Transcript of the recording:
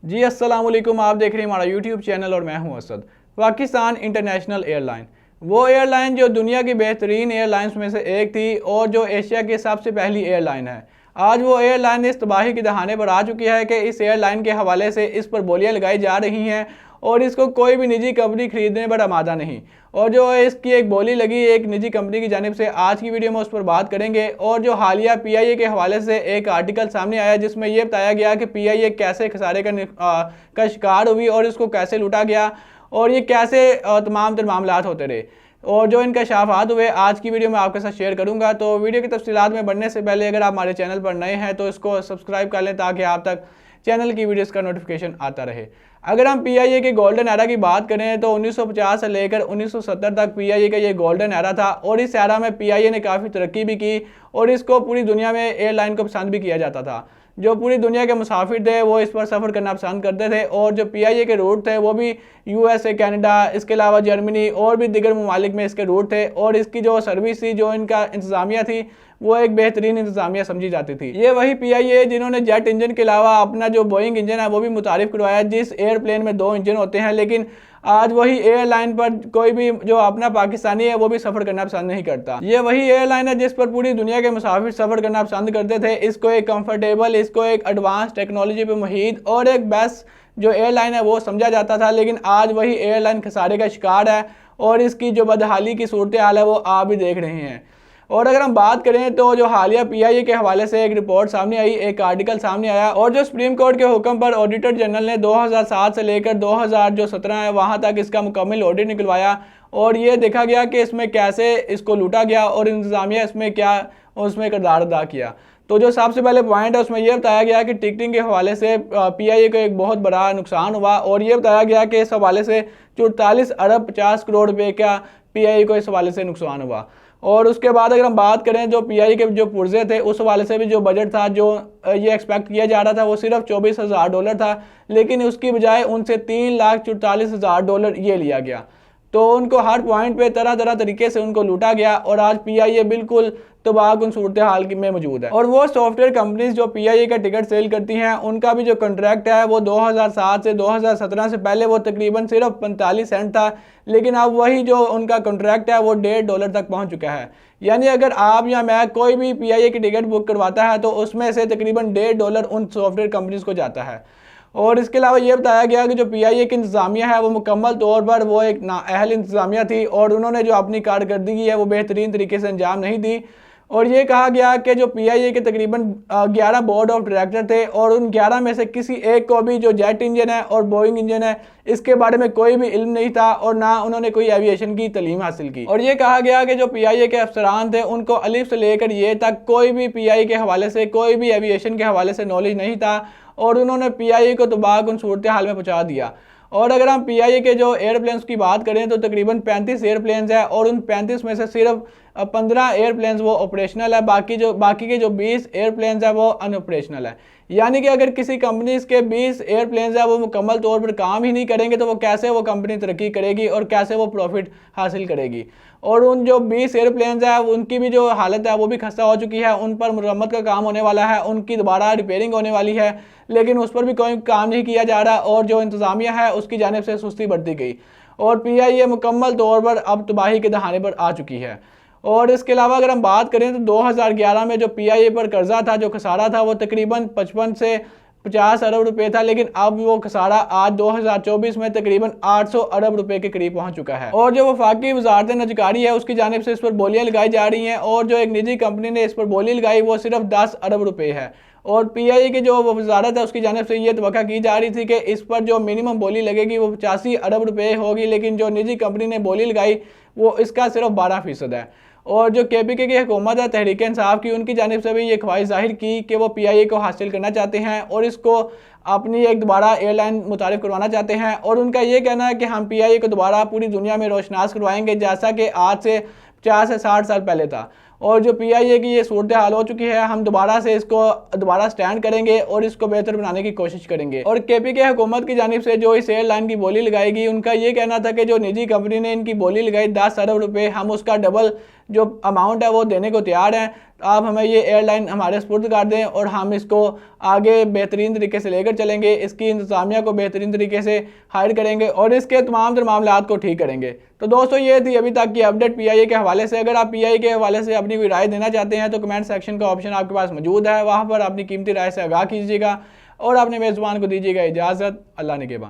जी अस्सलाम वालेकुम। आप देख रहे हैं हमारा यूट्यूब चैनल और मैं हूं असद। पाकिस्तान इंटरनेशनल एयरलाइन वो एयरलाइन जो दुनिया की बेहतरीन एयरलाइंस में से एक थी और जो एशिया की सबसे पहली एयरलाइन है। आज वो एयरलाइन इस तबाही के दहाने पर आ चुकी है कि इस एयरलाइन के हवाले से इस पर बोलियां लगाई जा रही हैं और इसको कोई भी निजी कंपनी खरीदने पर आमादा नहीं। और जो इसकी एक बोली लगी एक निजी कंपनी की जानिब से, आज की वीडियो में उस पर बात करेंगे। और जो हालिया पीआईए के हवाले से एक आर्टिकल सामने आया जिसमें यह बताया गया कि पीआईए कैसे खसारे का शिकार हुई और इसको कैसे लूटा गया और ये कैसे तमाम तर मामलात होते रहे और जो इनका शाफात हुए आज की वीडियो में आपके साथ शेयर करूंगा। तो वीडियो की तफसीलात में बढ़ने से पहले अगर आप हमारे चैनल पर नए हैं तो इसको सब्सक्राइब कर लें ताकि आप तक चैनल की वीडियोस का नोटिफिकेशन आता रहे। अगर हम पीआईए के गोल्डन एरा की बात करें तो 1950 से लेकर 1970 तक पीआईए का ये गोल्डन एरा था और इस एरा में पीआईए ने काफ़ी तरक्की भी की और इसको पूरी दुनिया में एयरलाइन को पसंद भी किया जाता था। जो पूरी दुनिया के मुसाफिर थे वो इस पर सफ़र करना पसंद करते थे और जो पीआईए के रूट थे वो भी यूएसए, कनाडा, इसके अलावा जर्मनी और भी दीगर ममालिक में इसके रूट थे। और इसकी जो सर्विस थी, जो इनका इंतज़ामिया थी, वो एक बेहतरीन इंतज़ामिया समझी जाती थी। ये वही पीआईए जिन्होंने जेट इंजन के अलावा अपना जो बोइंग इंजन है वो भी मुतारिफ करवाया, जिस एयरप्लेन में 2 इंजन होते हैं। लेकिन आज वही एयरलाइन पर कोई भी जो अपना पाकिस्तानी है वो भी सफ़र करना पसंद नहीं करता। ये वही एयरलाइन है जिस पर पूरी दुनिया के मुसाफिर सफ़र करना पसंद करते थे। इसको एक कंफर्टेबल, इसको एक एडवांस टेक्नोलॉजी पे मुहित और एक बेस्ट जो एयरलाइन है वो समझा जाता था। लेकिन आज वही एयरलाइन खसारे का शिकार है और इसकी जो बदहाली की सूरत हाल है वो आप भी देख रहे हैं। और अगर हम बात करें तो जो हालिया पीआईए के हवाले से एक रिपोर्ट सामने आई, एक आर्टिकल सामने आया और जो सुप्रीम कोर्ट के हुक्म पर ऑडिटर जनरल ने 2007 से लेकर 2017 है वहाँ तक इसका मुकम्मल ऑडिट निकलवाया और ये देखा गया कि इसमें कैसे इसको लूटा गया और इंतज़ामिया इसमें क्या उसमें किरदार अदा किया। तो जो सबसे पहले पॉइंट है उसमें यह बताया गया कि टिकटिंग के हवाले से पीआईए को एक बहुत बड़ा नुकसान हुआ और ये बताया गया कि इस हवाले से 44 अरब 50 करोड़ रुपए का पीआईए को इस हवाले से नुकसान हुआ। और उसके बाद अगर हम बात करें जो पीआईए के जो पुर्जे थे उस हवाले से भी जो बजट था जो ये एक्सपेक्ट किया जा रहा था वो सिर्फ $24,000 था, लेकिन उसकी बजाय उनसे $3,44,000 ये लिया गया। तो उनको हर पॉइंट पे तरह तरह तरीके से उनको लूटा गया और आज पीआईए बिल्कुल तबाहकुन सूरत हाल में मौजूद है। और वो सॉफ्टवेयर कंपनीज जो पीआईए का टिकट सेल करती हैं उनका भी जो कॉन्ट्रैक्ट है वो 2007 से 2017 से पहले वो तकरीबन सिर्फ 45 सेंट था, लेकिन अब वही जो उनका कॉन्ट्रैक्ट है वो $1.5 तक पहुंच चुका है। यानी अगर आप या मैं कोई भी पीआईए की टिकट बुक करवाता है तो उसमें से तकरीबन $1.5 उन सॉफ्टवेयर कंपनीज को जाता है। और इसके अलावा ये बताया गया कि जो पीआईए की इंतज़ामिया है वो मुकम्मल तौर पर वो एक नाअहल इंतज़ामिया थी और उन्होंने जो अपनी कारकर्दगी है वो बेहतरीन तरीके से अंजाम नहीं दी। और ये कहा गया कि जो पीआईए के तकरीबन 11 बोर्ड ऑफ डायरेक्टर थे और उन 11 में से किसी एक को भी जो जेट इंजन है और बोइंग इंजन है इसके बारे में कोई भी इल्म नहीं था और ना उन्होंने कोई एविएशन की तालीम हासिल की। और ये कहा गया कि जो पीआईए के अफसरान थे उनको अलिफ से लेकर ये तक कोई भी पीआईए के हवाले से, कोई भी एविएशन के हवाले से नॉलेज नहीं था और उन्होंने पीआईए को तबाहकुन सूरत हाल में पहुँचा दिया। और अगर हम पीआईए के जो एयरप्लेन्स की बात करें तो तकरीबन 35 एयरप्लेन्स है और उन 35 में से सिर्फ 15 एयरप्लेन्स वो ऑपरेशनल है, बाकी के जो 20 एयरप्लेन्स है वो अनऑपरेशनल है। यानी कि अगर किसी कंपनी के 20 एयरप्लेन्स है वो मुकम्मल तौर पर काम ही नहीं करेंगे तो वो कैसे वो कंपनी तरक्की करेगी और कैसे वो प्रॉफिट हासिल करेगी। और उन जो 20 एयरप्लेन्स है उनकी भी जो हालत है वो भी खस्ता हो चुकी है, उन पर मुरम्मत का काम होने वाला है, उनकी दोबारा रिपेयरिंग होने वाली है, लेकिन उस पर भी कोई काम नहीं किया जा रहा और जो इंतज़ामिया है उसकी जानिब से सुस्ती बढ़ती गई और पीआईए मुकम्मल तौर पर अब तबाही के दहाने पर आ चुकी है। और इसके अलावा अगर हम बात करें तो 2011 में जो पीआईए पर कर्जा था, जो खसारा था वो तकरीबन 55 से 50 अरब रुपए था, लेकिन अब वो खसारा आज 2024 में तकरीबन 800 अरब रुपए के करीब पहुंच चुका है। और जो वफाकी वजारत नजकारी है उसकी जानिब से इस पर बोलियां लगाई जा रही हैं और जो एक निजी कंपनी ने इस पर बोली लगाई वो सिर्फ 10 अरब रुपए है। और पीआईए की जो वजारत है उसकी जानिब से ये तवक्का की जा रही थी कि इस पर जो मिनिमम बोली लगेगी वो 85 अरब रुपए होगी, लेकिन जो निजी कंपनी ने बोली लगाई वो इसका सिर्फ 12% है। और जो केपीके की हुकूमत है तहरीक इंसाफ की, उनकी जानिब से भी ये ख्वाहिश जाहिर की कि वो पीआईए को हासिल करना चाहते हैं और इसको अपनी एक दोबारा एयरलाइन मुतारिफ करवाना चाहते हैं। और उनका ये कहना है कि हम पीआईए को दोबारा पूरी दुनिया में रोशनास करवाएंगे जैसा कि आज से 50 से 60 साल पहले था। और जो पीआईए की ये सूरत हाल हो चुकी है, हम दोबारा से इसको दोबारा स्टैंड करेंगे और इसको बेहतर बनाने की कोशिश करेंगे। और केपीके हुकूमत की जानिब से जो इस एयरलाइन की बोली लगाएगी, उनका ये कहना था कि जो निजी कंपनी ने इनकी बोली लगाई 10 अरब रुपए, हम उसका डबल जो अमाउंट है वो देने को तैयार हैं। आप हमें ये एयरलाइन हमारे सुपुर्द कर दें और हम इसको आगे बेहतरीन तरीके से लेकर चलेंगे, इसकी इंतज़ामिया को बेहतरीन तरीके से हायर करेंगे और इसके तमाम मामलात को ठीक करेंगे। तो दोस्तों ये थी अभी तक की अपडेट पीआईए के हवाले से। अगर आप पीआईए के हवाले से अपनी कोई राय देना चाहते हैं तो कमेंट सेक्शन का ऑप्शन आपके पास मौजूद है, वहाँ पर अपनी कीमती राय से आगाह कीजिएगा और अपने मेज़बान को दीजिएगा इजाज़त। अल्लाह निगहबान।